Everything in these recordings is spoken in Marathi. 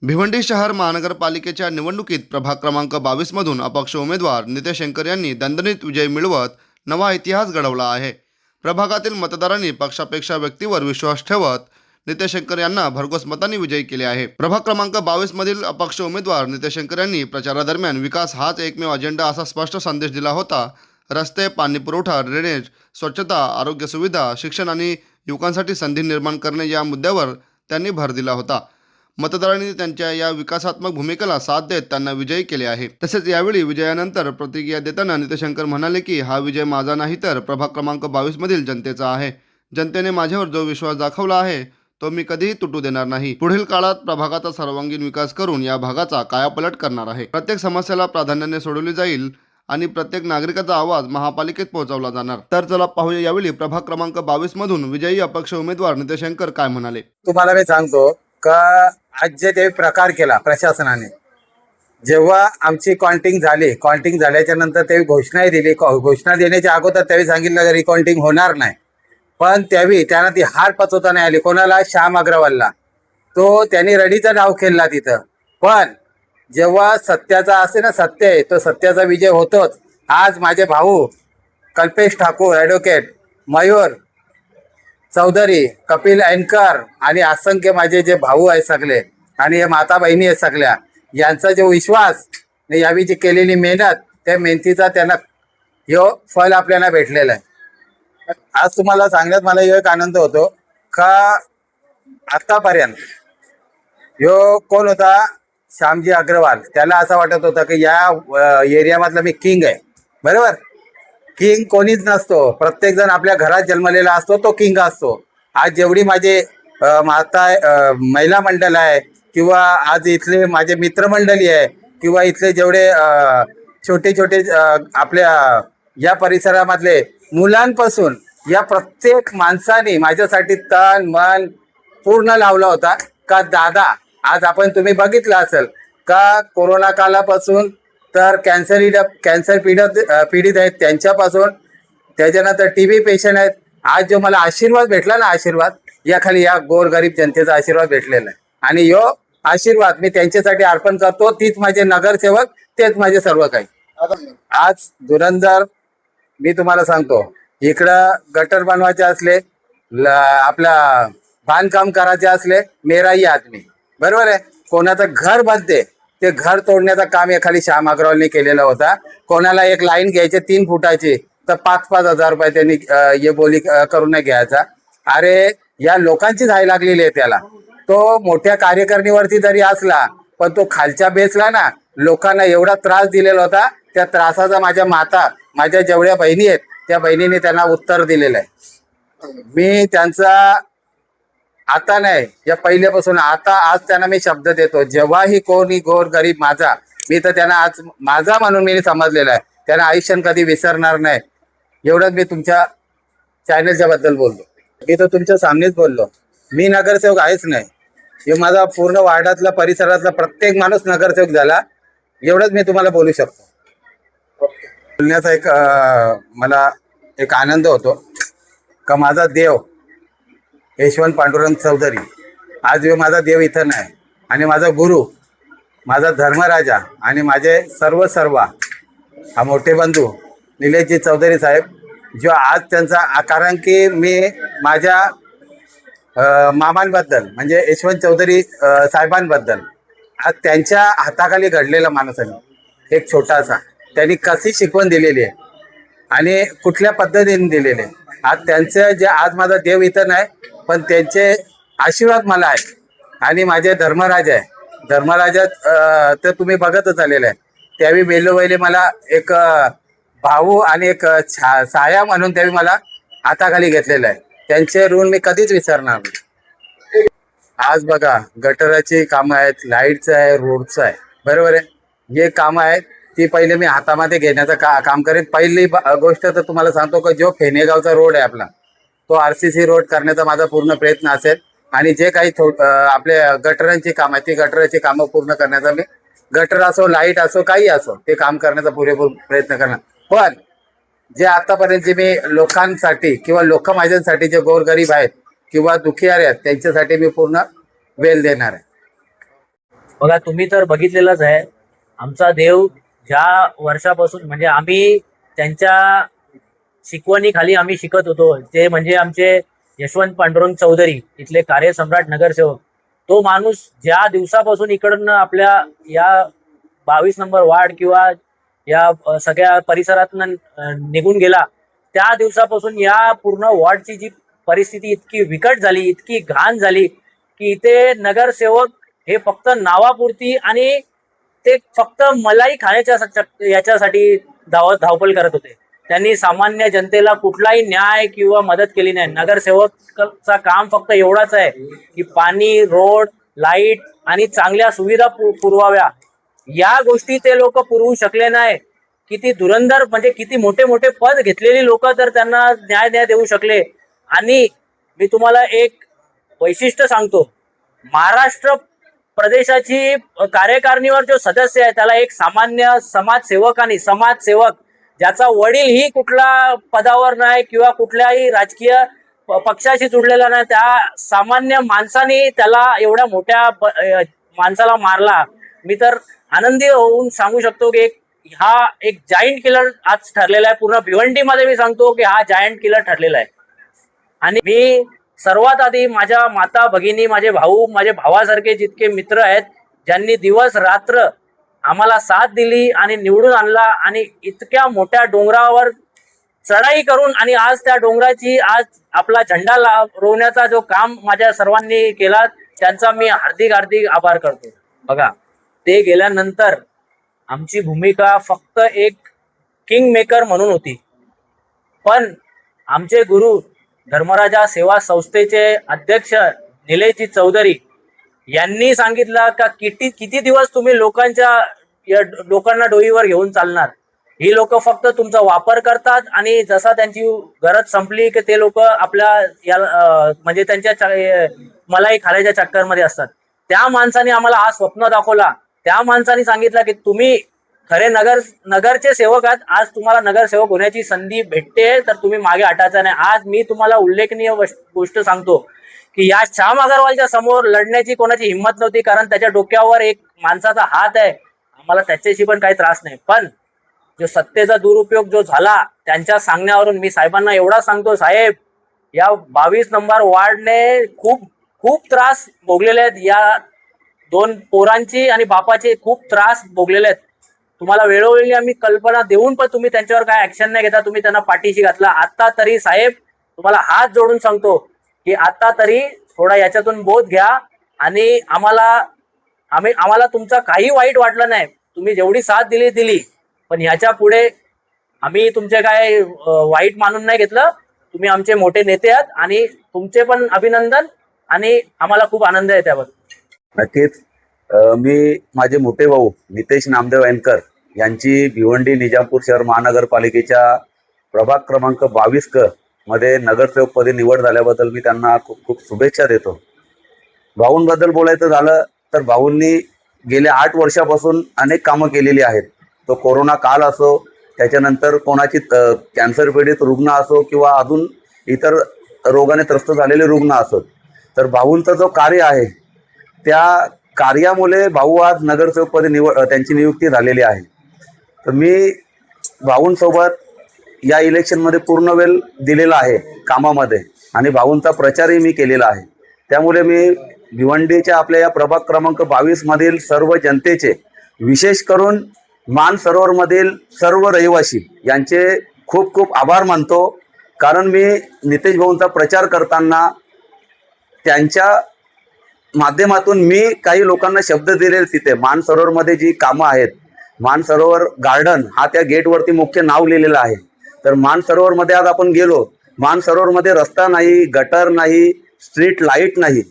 भिवंडी शहर महानगरपालिकेच्या निवडणुकीत प्रभाग क्रमांक 22 मधून अपक्ष उमेदवार नितेश शंकर यांनी दणदणीत विजय मिळवत नवा इतिहास घडवला आहे। प्रभागातील मतदारांनी पक्षापेक्षा व्यक्तीवर विश्वास ठेवत नितेश शंकर यांना भरघोस मतांनी विजयी केले आहे। प्रभाग क्रमांक 22 मधील अपक्ष उमेदवार नितेश शंकर यांनी प्रचारादरम्यान विकास हाच एकमेव अजेंडा असा स्पष्ट संदेश दिला होता। रस्ते, पाणी पुरवठा, ड्रेनेज, स्वच्छता, आरोग्य सुविधा, शिक्षण आणि युवकांसाठी संधी निर्माण करणे या मुद्द्यावर त्यांनी भर दिला होता। मतदारांनी त्यांच्या या विकासात्मक भूमिकेला साथ देत त्यांना विजयी केले आहे। तसेच यावेळी विजयानंतर प्रतिक्रिया देताना नितेश शंकर म्हणाले की हा विजय माझा नाही तर प्रभाग क्रमांक 22 मधील जनतेचा आहे। जनतेने माझ्यावर जो विश्वास दाखवला आहे तो मी कधीही तुटू देणार नाही। पुढील काळात प्रभागाचा सर्वांगीण विकास करून या भागाचा कायापालट करणार आहे। प्रत्येक समस्याला प्राधान्याने सोडवली जाईल आणि प्रत्येक नागरिकाचा आवाज महापालिकेत पोहोचवला जाणार। तर चला पाहूया यावेळी प्रभाग क्रमांक 22 मधून विजयी अपक्ष उमेदवार नितेश शंकर काय म्हणाले। तुम्हाला मी सांगतो का आज जे ते प्रकार केला प्रशासनाने, जेव्हा आमची काउंटिंग झाल्याच्या नंतर ते घोषणा दिली, घोषणा देण्याच्या अगोदर त्यावेळी सांगितलं रिकाउंटिंग होणार नाही, पण त्यावेळी त्यांना ती हार पचवता नाही आली। कोणाला? श्याम अग्रवालला। तो त्यांनी रडीचं नाव खेळला तिथं, पण जेव्हा सत्याचा असते ना, सत्य आहे तो सत्याचा विजय होतोच। आज माझे भाऊ कल्पेश ठाकूर, ॲडव्होकेट मयूर चौधरी, कपिल ऐनकर आणि असंख्य माझे जे भाऊ आहेत सगळे आणि हे माता बहिणी आहेत सगळ्या, यांचा जो विश्वास, यावी जी केलेली मेहनत, त्या मेहनतीचा त्यांना ह्यो फल आपल्याला भेटलेला आहे। आज तुम्हाला सांगण्यात मला एक आनंद होतो का आतापर्यंत ह्यो कोण होता? श्यामजी अग्रवाल। त्याला असं वाटत होतं की या एरियामधला मी किंग आहे, बरोबर? किंग कोणीच नसतो, प्रत्येक जण आपल्या घरात जन्मलेला असतो, तो किंग असतो। आज जेवढी माझे महिला मंडळ आहे किंवा आज इथले माझे मित्रमंडळी आहे किंवा इथले जेवढे छोटे छोटे आपल्या या परिसरामधले मुलांपासून या प्रत्येक माणसाने माझ्यासाठी तन मन पूर्ण लावला होता का दादा। आज आपण तुम्ही बघितलं असेल का कोरोना कालापासून तर कॅन्सर पीडित आहेत त्यांच्यापासून, त्याच्यानंतर TB पेशंट आहेत। आज जो मला आशीर्वाद भेटला ना, आशीर्वाद या खाली या गोरगरीब जनतेचा आशीर्वाद भेटलेला आहे आणि यो आशीर्वाद मी त्यांच्यासाठी अर्पण करतो। तीच माझे नगरसेवक, तेच माझे सर्व काही। आज धुरंधर मी तुम्हाला सांगतो, इकडं गटर बनवायचे असले, आपला बांधकाम करायचे असले, मेराही आदमी, बरोबर आहे? कोणाचं घर बनते ते घर तोडण्याचं काम एखादी श्याम अग्रवालने केलेला होता। कोणाला एक लाईन घ्यायची 3 फुटाची तर 5-5 हजार रुपये त्यांनी ये बोली करून घ्यायचा। अरे या लोकांची जाय लागलेली आहे त्याला। तो मोठ्या कार्यकारिणीवरती जरी असला पण तो खालच्या बेसला ना लोकांना एवढा त्रास दिलेला होता, त्या त्रासाचा माझ्या जेवढ्या बहिणी आहेत त्या बहिणीने त्यांना उत्तर दिलेलं आहे। मी त्यांचा आता नाही, या पहिल्यापासून आता आज त्यांना मी शब्द देतो, जेव्हाही कोणी गोर गरीब माझा, मी तर त्यांना आज माझा म्हणून मी समजलेला आहे, त्यांना आयुष्यात कधी विसरणार नाही। एवढंच मी तुमच्या चॅनलच्या बद्दल बोललो। मी तर तुमच्या सामनेच बोललो, मी नगरसेवक आहेच नाही, हे माझा पूर्ण वार्डातला परिसरातला प्रत्येक माणूस नगरसेवक झाला, एवढंच मी तुम्हाला बोलू शकतो। बोलण्याचा एक मला एक आनंद होतो का माझा देव यशवंत पांडुरंग चौधरी, आज माझा देव इथं नाही, आणि माझा गुरु, माझा धर्मराजा आणि माझे सर्व हा मोठे बंधू निलेशजी चौधरी साहेब, जो आज त्यांचा, कारण की मी माझ्या मामांबद्दल म्हणजे यशवंत चौधरी साहेबांबद्दल, आज त्यांच्या हाताखाली घडलेला माणूस आहे एक छोटासा, त्यांनी कशी शिकवण दिलेली आहे आणि कुठल्या पद्धतीने दिलेले आहे। आज त्यांचं जे, आज माझा देव इथं नाही पण त्यांचे आशीर्वाद मला आहे आणि माझे धर्मराजा आहे। धर्मराजा तर तुम्ही बघतच आलेलं आहे, त्यावेळी वेळोवेळी मला एक भाऊ आणि एक साया म्हणून त्यावेळी मला हाताखाली घेतलेलं आहे, त्यांचे ऋण मी कधीच विसरणार नाही। आज बघा गटराची कामं आहेत, लाईटचं आहे, रोडचं आहे, बरोबर आहे? हे कामं आहेत ती पहिले मी हातामध्ये घेण्याचं काम करेन। पहिली गोष्ट तर तुम्हाला सांगतो की जो फेनेगावचा रोड आहे आपला, तो RCC रोड करण्याचा माझा पूर्ण प्रयत्न असेल आणि जे काही आपल्या गटरांची कामं आहेत ती गटराची कामं पूर्ण करण्याचा मी, गटर असो, लाईट असो, काही असो, ते काम करण्याचा पुरेपूर प्रयत्न करणार। पण जे आतापर्यंत मी लोकांसाठी किंवा लोक माझ्यांसाठी जे गोरगरीब आहेत किंवा दुखियार आहेत त्यांच्यासाठी मी पूर्ण वेळ देणार आहे। बघा, तुम्ही तर बघितलेलंच आहे. आमचा देव ज्या वर्षापासून म्हणजे आम्ही त्यांच्या शिकवणीखाली आम्ही शिकत होतो, ते म्हणजे आमचे यशवंत पांडुरंग चौधरी, इथले कार्यसम्राट नगरसेवक. तो माणूस ज्या दिवसापासून इकडनं आपल्या या 22 नंबर वार्ड किंवा या सगळ्या परिसरातनं निघून गेला, त्या दिवसापासून या पूर्ण वॉर्डची जी परिस्थिती इतकी बिकट झाली, इतकी घाण झाली, की इथे नगरसेवक हे फक्त नावापुरती आणि ते फक्त मलाई खाण्याच्या याच्यासाठी धावपळ करत होते. त्यांनी सामान्य जनतेला कुठलाही न्याय किंवा मदत केली नाही. नगरसेवकचा काम फक्त एवढाच आहे की पाणी, रोड, लाईट आणि चांगल्या सुविधा पुरवाव्या. या गोष्टी ते लोक पुरवू शकले नाही. किती धुरंधर म्हणजे किती मोठे मोठे पद घेतलेली लोक तर त्यांना न्याय देऊ शकले. आणि मी तुम्हाला एक वैशिष्ट्य सांगतो. महाराष्ट्र प्रदेशाची कार्यकारिणीवर जो सदस्य आहे त्याला एक सामान्य समाजसेवक ज्याचा वडील ही कुठला पदावर नाही किंवा कुठल्याही राजकीय पक्षाशी जुडलेला नाही, त्या सामान्य माणसाने त्याला एवढ्या मोठ्या माणसाला मारला. मी तर आनंदी होऊन सांगू शकतो की हा एक जायंट किलर आज ठरलेला आहे. पूर्ण भिवंडीमध्ये मी सांगतो की हा जायंट किलर ठरलेला आहे. आणि मी सर्वात आधी माझ्या माता भगिनी, माझे भाऊ, माझे भावासारखे जितके मित्र आहेत, ज्यांनी दिवस रात्र आम्हाला साथ दिली आणि निवडून आणला आणि इतक्या मोठ्या डोंगरावर चढाई करून आणि आज त्या डोंगराची आज आपला झेंडा रोवण्याचा जो काम माझ्या सर्वांनी केला, त्यांचा मी हार्दिक आभार करतो. बघा, ते गेल्यानंतर आमची भूमिका फक्त एक किंग मेकर म्हणून होती. पण आमचे गुरु धर्मराजा सेवा संस्थेचे अध्यक्ष निलेशजी चौधरी यांनी सांगितलं का किती दिवस तुम्ही लोकांना डोईवर घेऊन चालणार. ही लोक फक्त तुमचा वापर करतात आणि जसा त्यांची गरज संपली की ते लोक आपल्या म्हणजे त्यांच्या मलाई खाल्याच्या चक्करमध्ये असतात. त्या माणसाने आम्हाला हा स्वप्न दाखवला. त्या माणसाने सांगितलं की तुम्ही खरे नगरचे सेवक आहात. आज तुम्हाला नगरसेवक होण्याची संधी भेटते तर तुम्ही मागे हटायचं नाही. आज मी तुम्हाला उल्लेखनीय गोष्ट सांगतो की या श्याम अग्रवालच्या समोर लढण्याची कोणाची हिंमत नव्हती, कारण त्याच्या डोक्यावर एक माणसाचा हात आहे. आम्हाला त्याच्याशी पण काही त्रास नाही. पण जो सत्तेचा दुरुपयोग जो झाला त्यांच्या सांगण्यावरून मी साहेबांना एवढा सांगतो, साहेब, या 22 नंबर वार्डने खूप त्रास भोगलेले आहेत. या 2 पोरांची आणि बापाचे खूप त्रास भोगलेले आहेत. तुम्हाला वेळोवेळी आम्ही कल्पना देऊन पण तुम्ही त्यांच्यावर काय ऍक्शन नाही घेता. तुम्ही त्यांना पाठीशी घातला. आता तरी साहेब तुम्हाला हात जोडून सांगतो की आता तरी थोडा याच्यातून बोध घ्या आणि आम्हाला तुमचा काही वाईट वाटलं नाही. तुम्ही जेवढी साथ दिली, पण ह्याच्या पुढे आम्ही तुमचे काय वाईट मानून नाही घेतलं. तुम्ही आमचे मोठे नेते आहात आणि तुमचे पण अभिनंदन आणि आम्हाला खूप आनंद आहे त्याबद्दल. नक्कीच. मी माझे मोठे भाऊ नितेश नामदेव ऐनकर यांची भिवंडी निजामपूर शहर महानगरपालिकेच्या प्रभाग क्रमांक 22 मध्ये नगरसेवकपदी निवड झाल्याबद्दल मी त्यांना खूप शुभेच्छा देतो. भाऊंबद्दल बोलायचं झालं तर भाऊंनी गेल्या 8 वर्षापासून अनेक कामं केलेली आहेत. तो कोरोना काल असो, त्याच्यानंतर कोणाची कॅन्सर पीडित रुग्ण असो किंवा अजून इतर रोगाने त्रस्त झालेले रुग्ण असो, तर भाऊंचं जो कार्य आहे त्या कार्यामुळे भाऊ आज नगरसेवकपदी त्यांची नियुक्ती झालेली आहे. तर मी भाऊंसोबत या इलेक्शनमध्ये पूर्ण वेळ दिलेला आहे कामामध्ये आणि भाऊंचा प्रचारही मी केलेला आहे. त्यामुळे मी भिवंडीच्या आपल्या या प्रभाग क्रमांक 22 मधील सर्व जनतेचे, विशेष करून मानसरोवरमधील सर्व रहिवासी यांचे खूप आभार मानतो. कारण मी नितेश भाऊंचा प्रचार करताना त्यांच्या माध्यमातून मी काही लोकांना शब्द दिले. तिथे मानसरोवरमध्ये जी कामं आहेत, मानसरोवर गार्डन हा त्या गेटवरती मुख्य नाव लिहिलेलं आहे. तर मानसरोवरमध्ये आज आपण गेलो, मानसरोवरमध्ये रस्ता नाही, गटर नाही, स्ट्रीट लाईट नाही.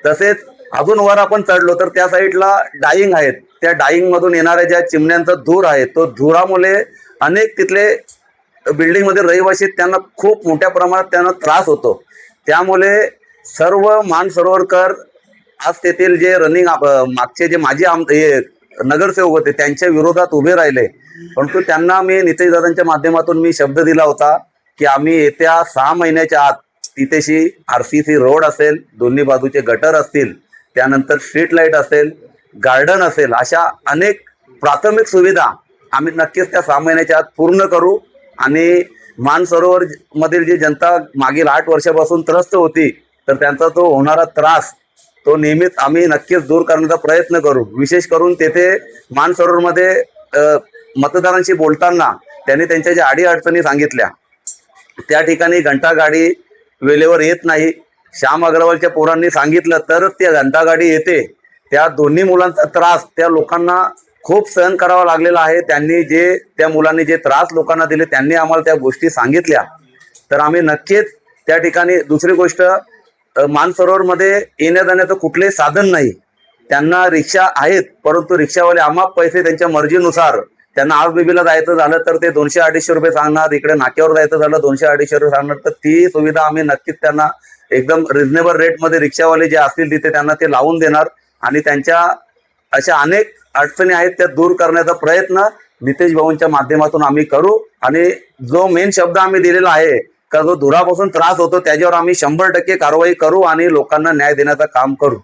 तसेच अजून वर आपण चढलो तर त्या साईडला डाईंग आहेत. त्या डाईंगमधून येणाऱ्या ज्या चिमण्यांचा धूर आहे, तो धुरामुळे अनेक तिथले बिल्डिंगमध्ये रहिवासी त्यांना खूप मोठ्या प्रमाणात त्यांना त्रास होतो. त्यामुळे सर्व मानसरोवरकर आज तेथील जे मागचे जे माजी नगरसेवक होते त्यांच्या विरोधात उभे राहिले. परंतु त्यांना मी नितेशदादांच्या माध्यमातून मी शब्द दिला होता की आम्ही येत्या 6 महिन्याच्या आत तिथेशी RCC रोड असेल, दोन्ही बाजूचे गटर असतील, त्यानंतर स्ट्रीट लाईट असेल, गार्डन असेल, अशा अनेक प्राथमिक सुविधा आम्ही नक्कीच त्या 6 महिन्याच्या आत पूर्ण करू. आणि मानसरोवर मधील जी जनता मागील 8 वर्षापासून त्रस्त होती, तर त्यांचा तो होणारा त्रास तो नेहमीच आम्ही नक्कीच दूर करण्याचा प्रयत्न करू. विशेष करून तेथे मानसरोवरमध्ये मतदारांशी बोलताना त्यांनी त्यांच्या ज्या अडीअडचणी सांगितल्या, त्या ठिकाणी घंटागाडी वेळेवर येत नाही. श्याम अग्रवालच्या पोरांनी सांगितलं तरच त्या घंटागाडी येते. त्या दोन्ही मुलांचा त्रास त्या लोकांना खूप सहन करावा लागलेला आहे. त्या मुलांनी जे त्रास लोकांना दिले, त्यांनी आम्हाला त्या गोष्टी सांगितल्या. तर आम्ही नक्कीच त्या ठिकाणी, दुसरी गोष्ट, मानसरोवरमध्ये येण्या जाण्याचं कुठलेही साधन नाही. त्यांना रिक्षा आहेत, परंतु रिक्षावाले अमाप पैसे त्यांच्या मर्जीनुसार, त्यांना आसबीबीला जायचं झालं तर ते 200-250 रुपये सांगणार, इकडे नाक्यावर जायचं झालं 200-250 रुपये सांगणार. तर ती सुविधा आम्ही नक्कीच त्यांना एकदम रिझनेबल रेटमध्ये रिक्षावाले जे असतील तिथे त्यांना ते लावून देणार. आणि त्यांच्या अशा अनेक अडचणी आहेत त्या दूर करण्याचा प्रयत्न नितेश भाऊंच्या माध्यमातून आम्ही करू. आणि जो मेन शब्द आम्ही दिलेला आहे का जो धुरापासून त्रास होतो त्याच्यावर आम्ही 100% कारवाई करू आणि लोकांना न्याय देण्याचं काम करू.